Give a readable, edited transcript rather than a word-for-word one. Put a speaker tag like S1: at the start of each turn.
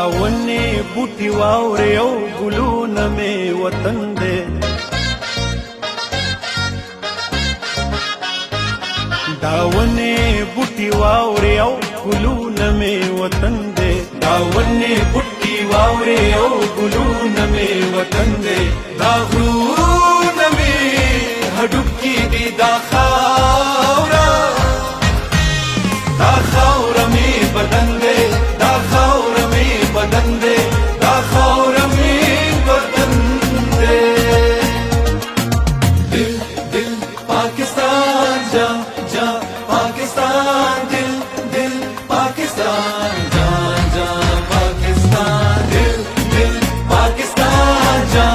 S1: ونه بوټي واورې او ګلونه مې وطن دی دا ونه بوټي واورې او ګلونه مې وطن دی دا ونه بوټي واورې او ګلونه مې وطن دی دا غرونه مې هډوکي دي دا خاوره مې بدن دی دا خاوره مې بدن دی دا خاوره مې بدن دی دل دل پاکستان جا جا پاکستان دل دل پاکستان جا جا پاکستان دل دل پاکستان جا